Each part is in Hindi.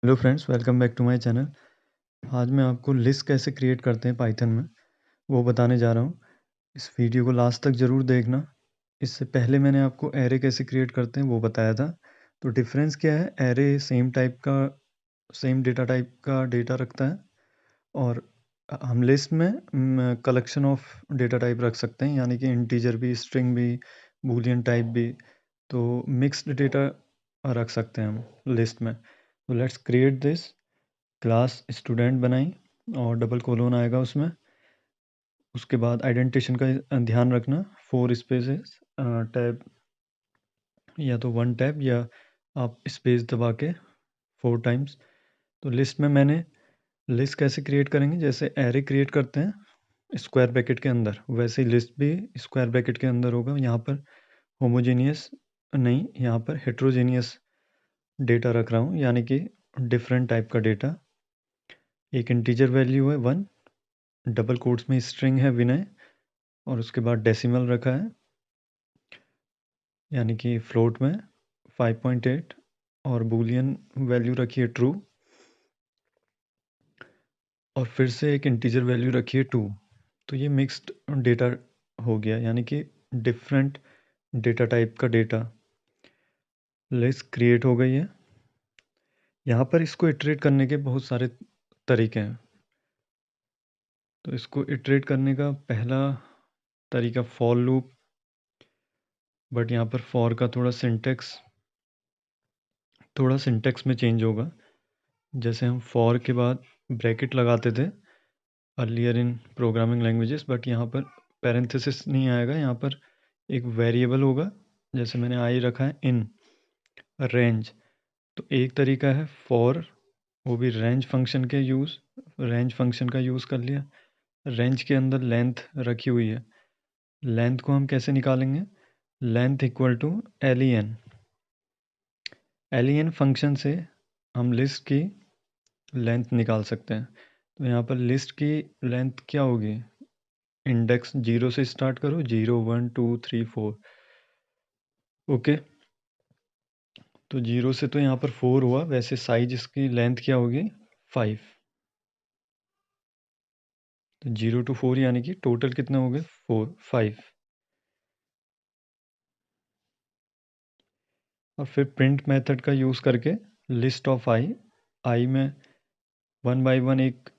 Hello friends, welcome back to my channel. आज मैं आपको लिस्ट कैसे क्रिएट करते हैं पाइथन में वो बताने जा रहा हूँ। इस वीडियो को लास्ट तक ज़रूर देखना। इससे पहले मैंने आपको एरे कैसे क्रिएट करते हैं वो बताया था। तो डिफरेंस क्या है, एरे सेम डेटा टाइप का डेटा रखता है और हम लिस्ट में कलेक्शन ऑफ डेटा टाइप रख सकते हैं, यानी कि इंटीजर भी, स्ट्रिंग भी, बूलियन टाइप भी। तो मिक्स्ड डेटा रख सकते हैं हम लिस्ट में। तो let's create this. Class student बनाई और डबल कोलोन आएगा उसमें। उसके बाद आइडेंटिटेशन का ध्यान रखना, 4 स्पेसेस टैब, या तो 1 टैब या आप स्पेस दबा के 4 टाइम्स। तो लिस्ट में मैंने लिस्ट कैसे क्रिएट करेंगे, जैसे एरे क्रिएट करते हैं स्क्वायर ब्रैकेट के अंदर, वैसे ही लिस्ट भी स्क्वायर ब्रैकेट के अंदर होगा। यहाँ पर होमोजेनियस नहीं, यहाँ पर हेट्रोजेनियस डेटा रख रहा हूँ, यानी कि डिफरेंट टाइप का डेटा। एक इंटीजर वैल्यू है 1, डबल कोट्स में स्ट्रिंग है विनय, और उसके बाद डेसिमल रखा है, यानी कि फ्लोट में 5.8, और बूलियन वैल्यू रखी है ट्रू, और फिर से एक इंटीजर वैल्यू रखी है 2। तो ये मिक्स्ड डेटा हो गया, यानी कि डिफरेंट डेटा टाइप का डेटा लिस्ट क्रिएट हो गई है। यहाँ पर इसको इटरेट करने के बहुत सारे तरीके हैं। तो इसको इटरेट करने का पहला तरीका फॉर लूप, बट यहाँ पर फॉर का थोड़ा सिंटेक्स में चेंज होगा। जैसे हम फॉर के बाद ब्रैकेट लगाते थे earlier in programming languages, but यहाँ पर पैरेंथेसिस नहीं आएगा, यहाँ पर एक वेरिएबल होगा। जैसे मैंने आई रखा है इन रेंज। तो एक तरीका है फॉर, वो भी रेंज फंक्शन का यूज़ कर लिया। रेंज के अंदर लेंथ रखी हुई है, लेंथ को हम कैसे निकालेंगे, length equal to L E N function से हम लिस्ट की लेंथ निकाल सकते हैं। तो यहाँ पर लिस्ट की लेंथ क्या होगी, इंडेक्स 0 से स्टार्ट करो, 0 1 2 3 4। ओके, तो 0 से तो यहाँ पर 4 हुआ, वैसे साइज इसकी लेंथ क्या होगी 5। तो 0 to 4 यानी कि टोटल कितने हो गए 5। और फिर प्रिंट मेथड का यूज़ करके लिस्ट ऑफ आई में 1 बाई 1 एक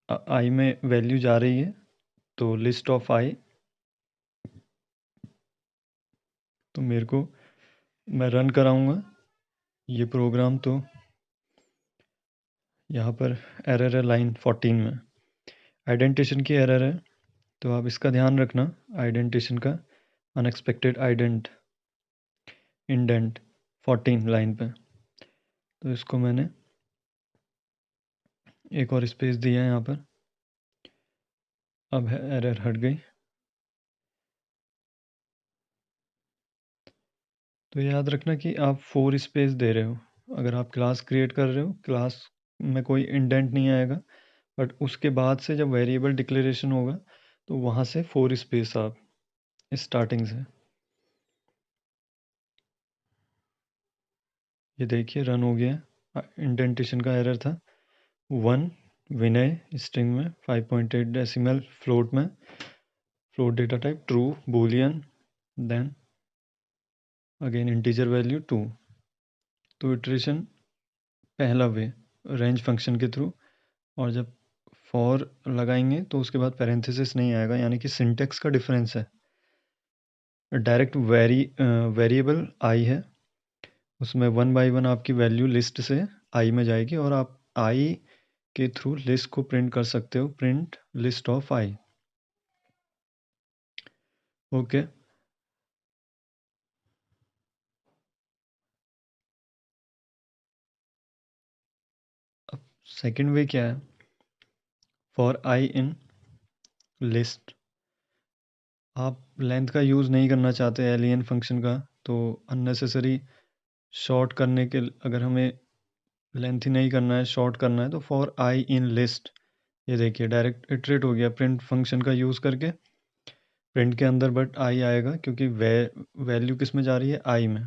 आई में वैल्यू जा रही है, तो लिस्ट ऑफ आई। तो मैं रन कराऊंगा ये प्रोग्राम, तो यहाँ पर एरर है लाइन 14 में, आइडेंटिटेशन की एरर है। तो आप इसका ध्यान रखना, आइडेंटिटेशन का अनएक्सपेक्टेड इंडेंट 14 लाइन पे। तो इसको मैंने एक और स्पेस दिया है यहाँ पर, अब एरर हट गई। तो याद रखना कि आप 4 स्पेस दे रहे हो। अगर आप क्लास क्रिएट कर रहे हो, क्लास में कोई इंडेंट नहीं आएगा, बट उसके बाद से जब वेरिएबल डिक्लेरेशन होगा तो वहाँ से 4 स्पेस आप स्टार्टिंग से। ये देखिए रन हो गया। इंडेंटेशन का एरर था 1 विनय स्ट्रिंग में 5.8 डेसिमल फ्लोट में, float data type true boolean, then again integer value 2। तो इटरेशन पहला वे रेंज फंक्शन के थ्रू, और जब फॉर लगाएंगे तो उसके बाद पैरेंथेसिस नहीं आएगा, यानी कि सिंटेक्स का डिफरेंस है। डायरेक्ट वेरिएबल आई है, उसमें 1 बाई 1 आपकी वैल्यू लिस्ट से आई में जाएगी, और आप आई के थ्रू लिस्ट को प्रिंट कर सकते हो, print list of I. Okay, अब सेकंड वे क्या है, फॉर आई इन लिस्ट। आप लेंथ का यूज़ नहीं करना चाहते एलियन फंक्शन का, तो अननेसेसरी शॉर्ट करने के, अगर हमें लेंथ ही नहीं करना है, शॉर्ट करना है, तो फॉर आई इन लिस्ट, ये देखिए डायरेक्ट इटरेट हो गया प्रिंट फंक्शन का यूज़ करके। प्रिंट के अंदर बट आई आएगा, क्योंकि वैल्यू किस में जा रही है आई में।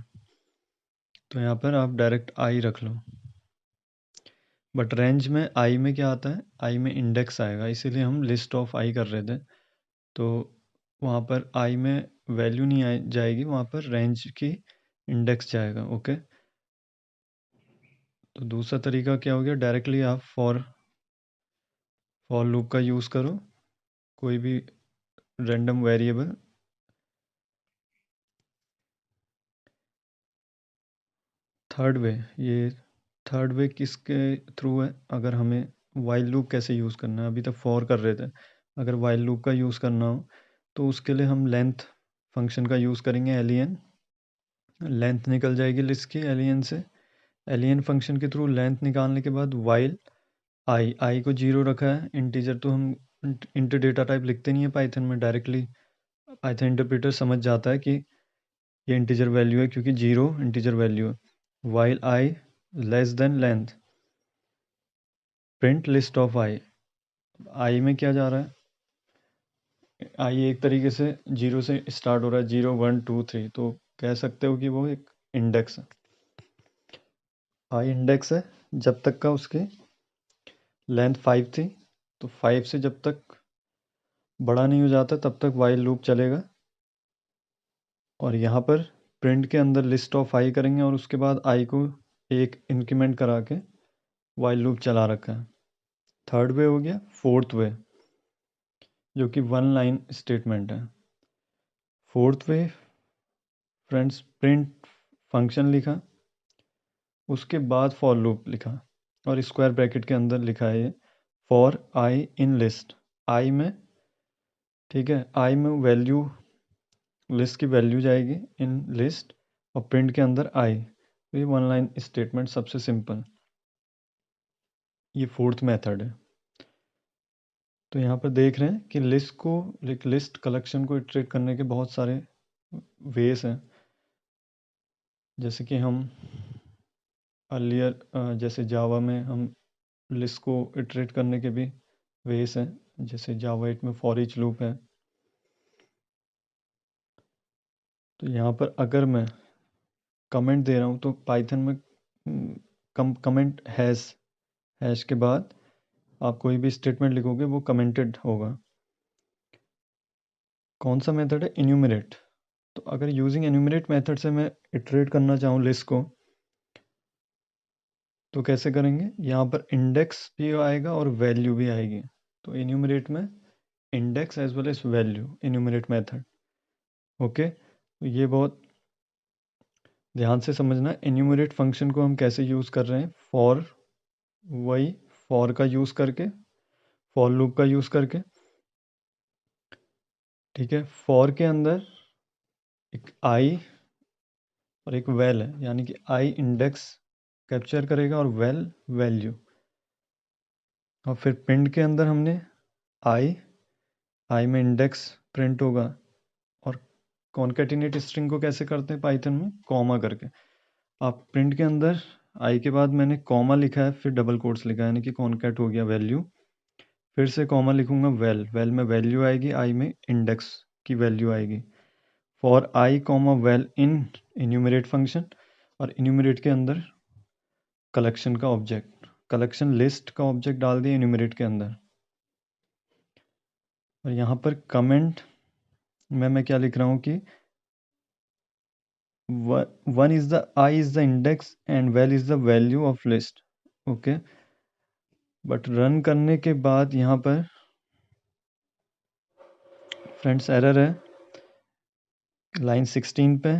तो यहाँ पर आप डायरेक्ट आई रख लो। बट रेंज में आई में क्या आता है, आई में इंडेक्स आएगा, इसीलिए हम लिस्ट ऑफ आई कर रहे थे। तो वहाँ पर आई में वैल्यू नहीं जाएगी, वहाँ पर रेंज की इंडेक्स जाएगा। ओके, तो दूसरा तरीका क्या हो गया, डायरेक्टली आप फॉर लूप का यूज़ करो, कोई भी रैंडम वेरिएबल। थर्ड वे किसके थ्रू है, अगर हमें वाइल लूप कैसे यूज़ करना है, अभी तक फॉर कर रहे थे, अगर वाइल लूप का यूज़ करना हो तो उसके लिए हम लेंथ फंक्शन का यूज़ करेंगे, एलियन। लेंथ निकल जाएगी लिस्ट की एलियन से, एलियन फंक्शन के थ्रू लेंथ निकालने के बाद वाइल आई को 0 रखा है, इंटीजर तो हम इंटर डेटा टाइप लिखते नहीं है पाइथन में, डायरेक्टली पाइथन इंटरप्रेटर समझ जाता है कि ये इंटीजर वैल्यू है क्योंकि 0 इंटीजर वैल्यू है। While I less than length, print list of I में क्या जा रहा है, आई एक तरीके से 0 से स्टार्ट हो रहा है, 0 1 2 3, तो कह सकते हो कि वो एक इंडेक्स है, आई इंडेक्स है। जब तक का उसकी लेंथ 5 थी, तो 5 से जब तक बड़ा नहीं हो जाता तब तक वाइल लूप चलेगा, और यहाँ पर प्रिंट के अंदर लिस्ट ऑफ आई करेंगे और उसके बाद आई को एक इंक्रीमेंट करा के वाइल लूप चला रखा है। थर्ड वे हो गया। फोर्थ वे जो कि वन लाइन स्टेटमेंट है। Fourth way friends, print function लिखा, उसके बाद फॉर लूप लिखा और स्क्वायर ब्रैकेट के अंदर लिखा है ये फॉर आई इन लिस्ट, आई में, ठीक है, आई में वैल्यू, लिस्ट की वैल्यू जाएगी इन लिस्ट, और प्रिंट के अंदर आई। तो ये वन लाइन स्टेटमेंट सबसे सिंपल, ये फोर्थ मेथड है। तो यहाँ पर देख रहे हैं कि लिस्ट कलेक्शन को इटरेट करने के बहुत सारे वेस हैं, जैसे कि हम अर्लियर जैसे जावा में हम लिस्ट को इटरेट करने के भी वेस हैं, जैसे जावा 8 में फॉर ईच लूप है। तो यहाँ पर अगर मैं कमेंट दे रहा हूँ तो पाइथन में कमेंट हैश के बाद आप कोई भी स्टेटमेंट लिखोगे वो कमेंटेड होगा। कौन सा मेथड है, इन्यूमरेट। तो अगर यूजिंग एन्यूमरेट मेथड से मैं इटरेट करना चाहूँ लिस्ट को, तो कैसे करेंगे, यहाँ पर इंडेक्स भी आएगा और वैल्यू भी आएगी। तो इन्यूमरेट में index as well as value, enumerate method. Okay, तो ये बहुत ध्यान से समझना। इन्यूमरेट फंक्शन को हम कैसे यूज़ कर रहे हैं, फॉर, वही फॉर का यूज़ करके, फॉर लूप का यूज़ करके, ठीक है। फॉर के अंदर एक आई और एक वेल है, यानी कि आई इंडेक्स कैप्चर करेगा और वेल वैल्यू, और फिर प्रिंट के अंदर हमने आई में इंडेक्स प्रिंट होगा। और कॉन्केटिनेट स्ट्रिंग को कैसे करते हैं पाइथन में, कॉमा करके। आप प्रिंट के अंदर आई के बाद मैंने कॉमा लिखा है, फिर डबल कोट्स लिखा है, यानी कि कॉन्केट हो गया वैल्यू, फिर से कॉमा लिखूंगा, वेल में वैल्यू आएगी, आई में इंडेक्स की वैल्यू आएगी। For I comma well in enumerate function, और इन्यूमरेट के अंदर कलेक्शन का ऑब्जेक्ट, कलेक्शन लिस्ट का ऑब्जेक्ट डाल दिया इन्यूमरेट के अंदर। और यहाँ पर कमेंट में मैं क्या लिख रहा हूँ कि one is the I is the index and well is the value of list. Okay, but run करने के बाद यहाँ पर फ्रेंड्स एरर है लाइन 16 पे,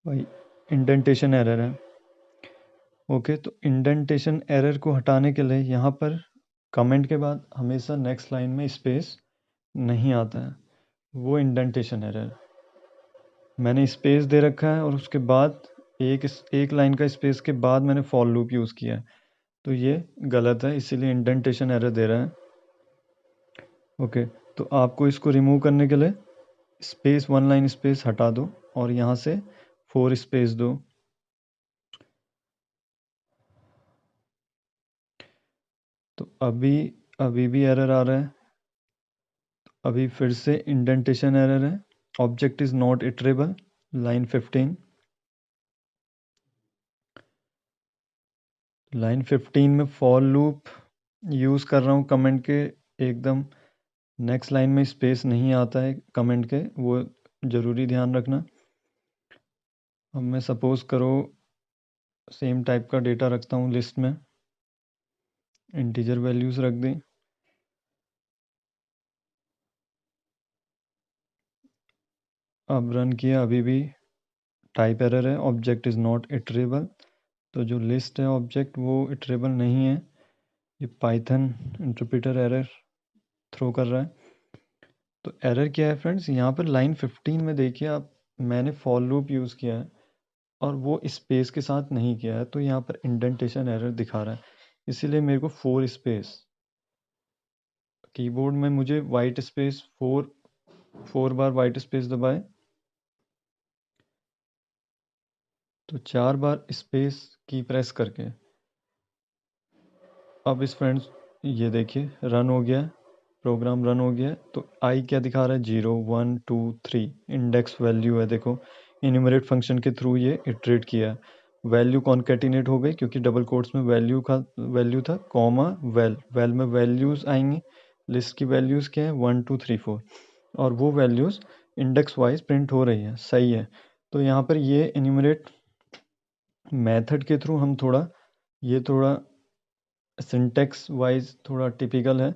भाई इंडेंटेशन एरर है। ओके, तो इंडेंटेशन एरर को हटाने के लिए यहाँ पर कमेंट के बाद हमेशा नेक्स्ट लाइन में स्पेस नहीं आता है, वो इंडेंटेशन एरर। मैंने स्पेस दे रखा है और उसके बाद एक लाइन का स्पेस के बाद मैंने फॉर लूप यूज़ किया है, तो ये गलत है, इसीलिए इंडेंटेशन एरर दे रहा है। ओके, तो आपको इसको रिमूव करने के लिए स्पेस, वन लाइन स्पेस हटा दो और यहाँ से 4 स्पेस दो। तो अभी भी एरर आ रहा है, अभी फिर से इंडेंटेशन एरर है, object is not iterable, line 15। Line 15 में फॉर लूप यूज़ कर रहा हूँ कमेंट के एकदम नेक्स्ट लाइन में स्पेस नहीं आता है कमेंट के, वो ज़रूरी ध्यान रखना। अब मैं सपोज़ करो सेम टाइप का डेटा रखता हूँ लिस्ट में, इंटीजर वैल्यूज़ रख दें। अब रन किया, अभी भी टाइप एरर है, ऑब्जेक्ट इज़ नॉट इटरेबल। तो जो लिस्ट है ऑब्जेक्ट वो इटरेबल नहीं है, ये पाइथन इंटरप्रेटर एरर थ्रो कर रहा है। तो एरर क्या है फ्रेंड्स, यहाँ पर लाइन 15 में देखिए आप, मैंने फॉर लूप यूज़ किया है और वो स्पेस के साथ नहीं किया है, तो यहाँ पर इंडेंटेशन एरर दिखा रहा है। इसीलिए मेरे को 4 स्पेस, कीबोर्ड में मुझे वाइट स्पेस 4 बार वाइट स्पेस दबाए तो 4 बार स्पेस की प्रेस करके। अब इस फ्रेंड्स ये देखिए रन हो गया, प्रोग्राम रन हो गया। तो आई क्या दिखा रहा है, 0 1 2 3 इंडेक्स वैल्यू है। देखो इन्यूमरेट फंक्शन के थ्रू ये इटरेट किया, वैल्यू कॉन्केटिनेट हो गई क्योंकि डबल कोट्स में वैल्यू था, कॉमा वेल में वैल्यूज़ आएंगी। लिस्ट की वैल्यूज़ क्या है, 1 2 3 4, और वो वैल्यूज़ इंडेक्स वाइज प्रिंट हो रही है, सही है। तो यहाँ पर ये इन्यूमरेट मेथड के थ्रू हम थोड़ा सिंटेक्स वाइज थोड़ा टिपिकल है,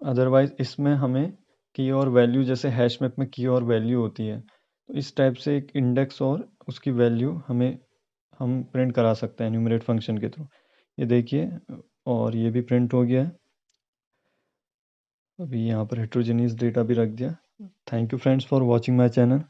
अदरवाइज इसमें हमें की और वैल्यू, जैसे हैश मैप में की और वैल्यू होती है, तो इस टाइप से एक इंडेक्स और उसकी वैल्यू हम प्रिंट करा सकते हैं न्यूमरेट फंक्शन के थ्रू। ये देखिए, और ये भी प्रिंट हो गया है। अभी यहाँ पर हेट्रोजेनियस डेटा भी रख दिया। Thank you friends for watching my channel.